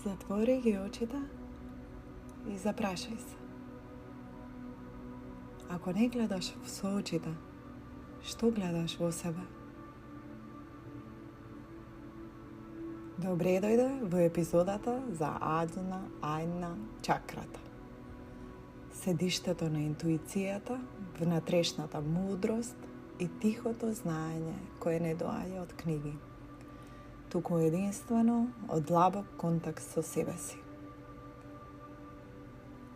Затвори ги очите и запрашај се. Ако не гледаш со очите, што гледаш во себе? Добре дојде во епизодата за Аджна Ајна чакрата. Седиштето на интуицијата, внатрешната мудрост и тихото знаење кое не доаѓа од книги, туку единствено од длабок контакт со себе си.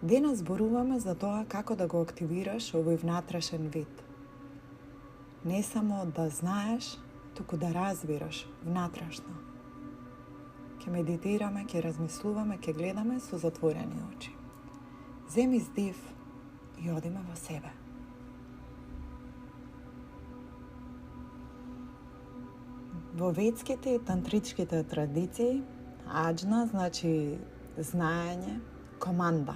Денес зборуваме за тоа како да го активираш овој внатрешен вид. Не само да знаеш, туку да разбираш внатрешно. Ке медитираме, ке размислуваме, ке гледаме со затворени очи. Земи здив и одиме во себе. Во ведските и тантричките традиции, аджна значи знаење, команда.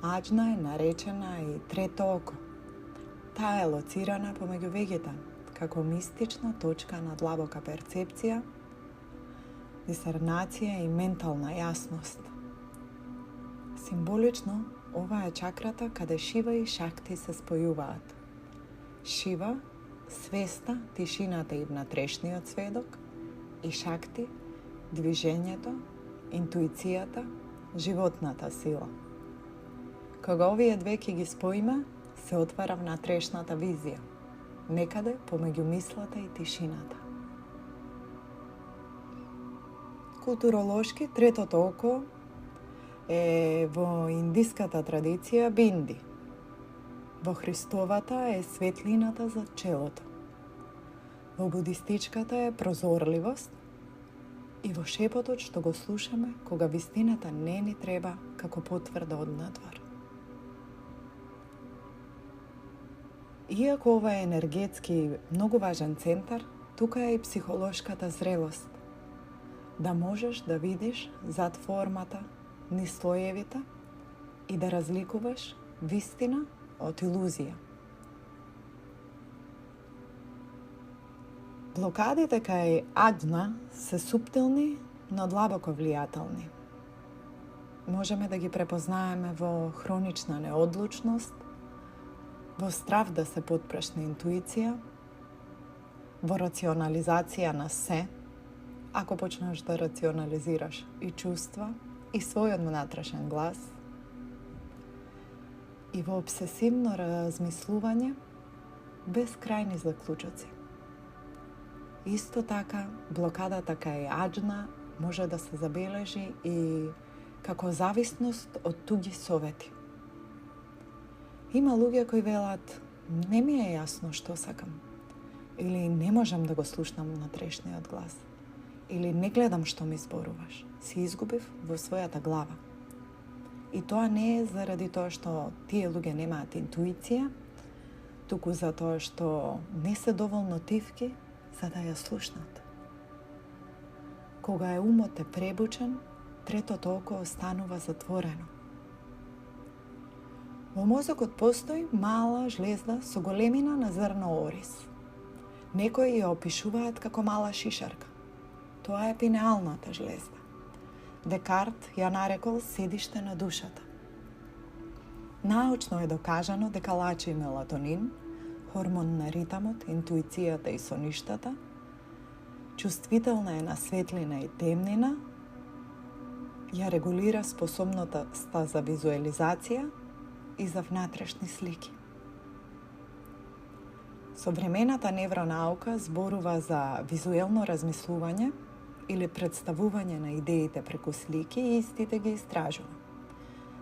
Аджна е наречена и трето око. Таа е лоцирана помеѓу веќите, како мистична точка на длабока перцепција, дисцернација и ментална јасност. Символично, ова е чакрата каде Шива и Шакти се спојуваат. Шива, свеста, тишината и внатрешниот сведок, и Шакти, движењето, интуицијата, животната сила. Кога овие две ќе ги споиме, се отвара внатрешната визија, некаде помеѓу мислата и тишината. Културолошки, третото око е во индиската традиција бинди. Во Христовата е светлината за челото. Во будистичката е прозорливост и во шепотот што го слушаме кога вистината не ни треба како потврда од надвор. Иако ова е енергетски многу важен центар, тука е и психолошката зрелост. Да можеш да видиш зад формата, низ слоевите и да разликуваш вистина од илузија. Блокадите кај аджна се суптилни, но длабоко влијателни. Можеме да ги препознаеме во хронична неодлучност, во страв да се потпреш на интуиција, во рационализација на се, ако почнеш да рационализираш и чувства, и својот внатрешен глас, и во обсесивно размислување без крајни заклучоци. Исто така, блокадата кај аджна може да се забележи и како зависност од туги совети. Има луѓе кои велат, не ми е јасно што сакам, или не можам да го слушнам внатрешниот глас, или не гледам што ми зборуваш, се изгубив во својата глава. И тоа не е заради тоа што тие луѓе немаат интуиција, туку за тоа што не се доволно тивки за да ја слушнат. Кога е умот е пребучен, третото око останува затворено. Во мозокот постои мала жлезда со големина на зрно орис. Некои ја опишуваат како мала шишарка. Тоа е пинеалната жлезда. Декарт ја нарекол седиште на душата. Научно е докажано дека лачи мелатонин, хормон на ритамот, интуицијата и соништата, чувствителна е на светлина и темнина, ја регулира способноста за визуализација и за внатрешни слики. Современата невронаука зборува за визуелно размислување или представување на идеите преку слики и истите ги истражува.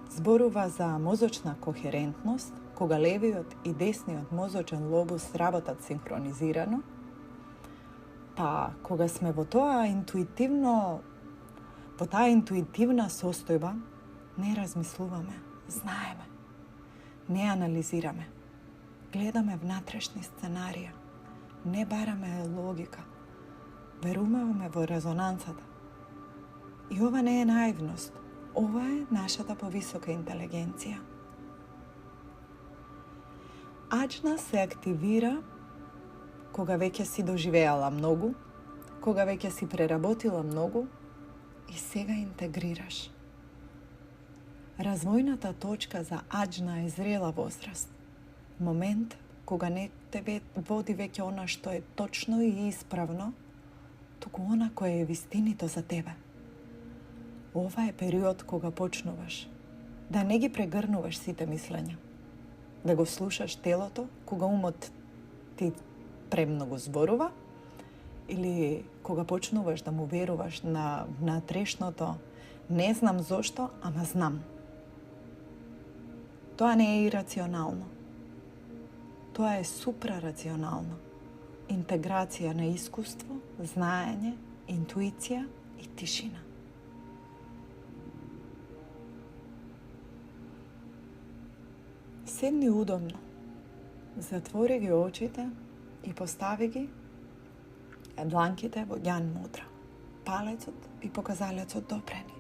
Зборува за мозочна кохерентност, кога левиот и десниот мозочен лобус работат синхронизирано, па кога сме во таа интуитивна состојба, не размислуваме, знаеме, не анализираме, гледаме внатрешни сценарија, не бараме логика, веруваме во резонансата. И ова не е наивност, ова е нашата повисока интелигенција. Аджна се активира кога веќе си доживеала многу, кога веќе си преработила многу и сега интегрираш. Развојната точка за аџна е зрела возраст. Момент кога не те води веќе она што е точно и исправно, туку она кое е вистинито за тебе. Ова е период кога почнуваш да не ги прегрнуваш сите мислења, да го слушаш телото кога умот ти премногу зборува, или кога почнуваш да му веруваш на трешното не знам зошто, ама знам. Тоа не е ирационално. Тоа е супрарационално. Интеграција на искуство, знаење, интуиција и тишина. Седни удобно. Затвори ги очите и постави ги дланките во ѓан мудра. Палецот и показалецот допрени.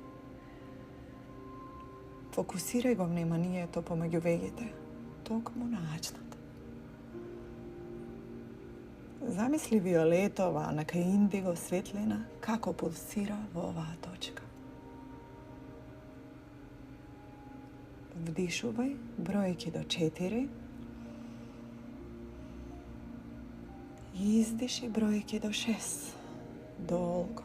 Фокусирај го вниманието помеѓу вегите, токму на аџната. Замисли виолетова, нека индиго светлина, како пулсира во оваа точка. Вдишувај бројки до 4 и издиши бројки до 6. Долго.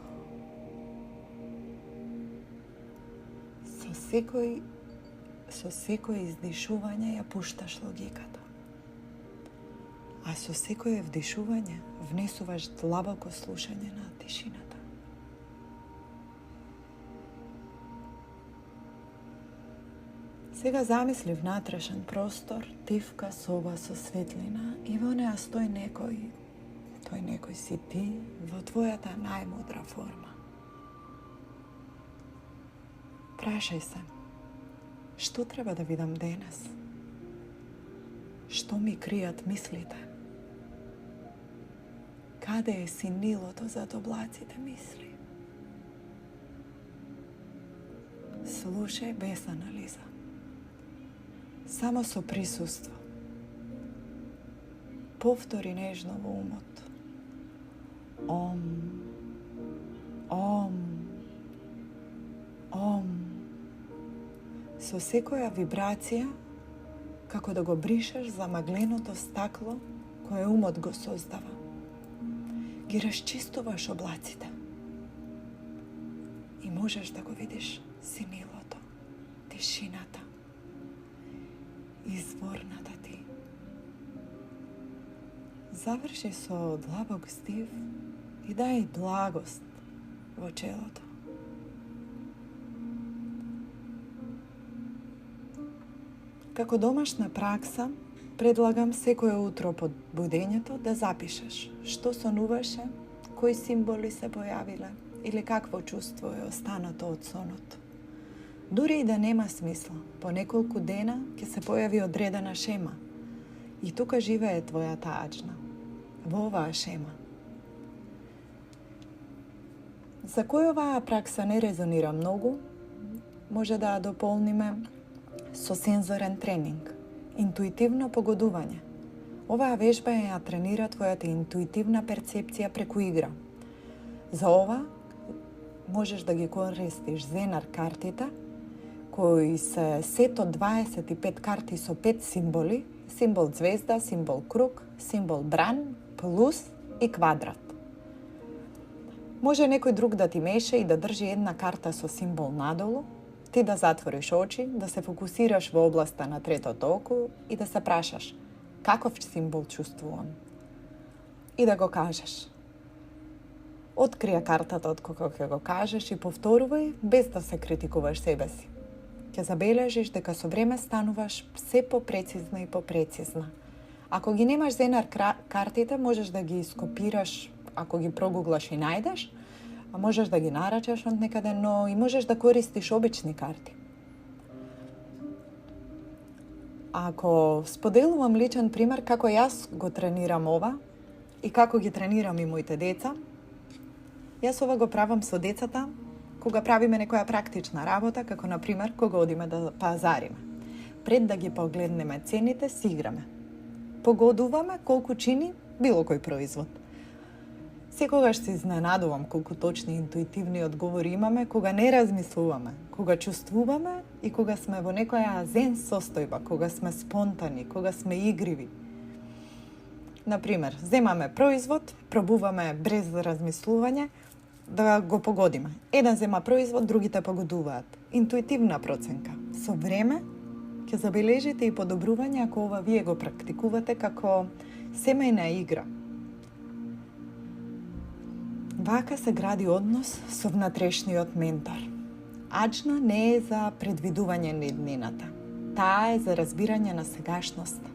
Со секој издишување ја пушташ логиката. А со секој вдишување внесуваш длабоко слушање на тишината. Сега замисли внатрешен простор, тивка соба со светлина и во неа стои некој. Тој некој си ти во твојата најмудра форма. Прашај се, што треба да видам денес? Што ми кријат мислите? Каде е синилото зад облаците мисли? Слушај без анализа. Само со присуство. Повтори нежно во умот. Ом, ом, ом. Со секоја вибрација, како да го бришеш замагленото стакло кое умот го создава. Ги расчистуваш облаците. И можеш да го видиш синилото, тишината, изворната ти. Заврши со длабок стив и дај благост во челото. Како домашна пракса, предлагам секое утро под будењето да запишеш што сонуваше, кои символи се појавиле или какво чувство е останато од сонот. Дури и да нема смисла, по неколку дена ќе се појави одредена шема и тука живее твојата аџна, во оваа шема. За кој оваа пракса не резонира многу, може да ја дополниме со сензорен тренинг, интуитивно погодување. Оваа вежба ја тренира твојата интуитивна перцепција преку игра. За ова можеш да ги користиш Зенар картите, кои се сет од 25 карти со 5 символи, символ звезда, символ круг, символ бран, плюс и квадрат. Може некој друг да ти меше и да држи една карта со символ надолу, ти да затвориш очи, да се фокусираш во областа на третото око и да се прашаш каков символ чувствувам и да го кажеш. Открија картата од кога ќе го кажеш и повторувај без да се критикуваш себе си. Ќе забележиш дека со време стануваш се попрецизна и попрецизна. Ако ги немаш Зенар картите, можеш да ги скопираш, ако ги прогуглаш и најдеш, а можеш да ги нарачаш од некаде, но и можеш да користиш обични карти. Ако споделувам личен пример како јас го тренирам ова и како ги тренирам и моите деца, јас ова го правам со децата кога правиме некоја практична работа, како на пример кога одиме да пазариме. Пред да ги погледнеме цените, си играме. Погодуваме колку чини било кој производ. секогаш се изненадувам колку точни интуитивни одговори имаме кога не размислуваме, кога чувствуваме и кога сме во некоја зен состојба, кога сме спонтани, кога сме игриви. Например, земаме производ, пробуваме без размислување да го погодиме. Еден зема производ, другите погодуваат. Интуитивна проценка. Со време ќе забележите и подобрување ако ова вие го практикувате како семејна игра. Вака се гради однос со внатрешниот ментор. Аџна не е за предвидување на иднината. Таа е за разбирање на сегашноста.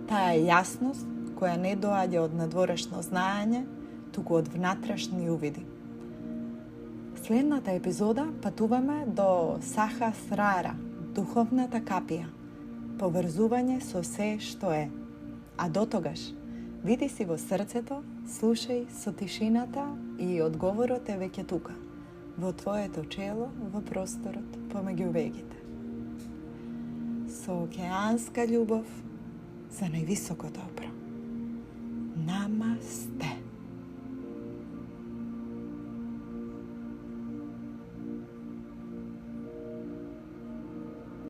Таа е јасност која не доаѓа од надворешно знаење, туку од внатрешни увиди. Следната епизода патуваме до Сахасрара, духовната капија, поврзување со се што е. А дотогаш, види си во срцето, слушај со тишината и одговорот е веќе тука, во твоето чело, во просторот, помеѓу вегите. Со океанска љубов за највисоко добро. Намасте.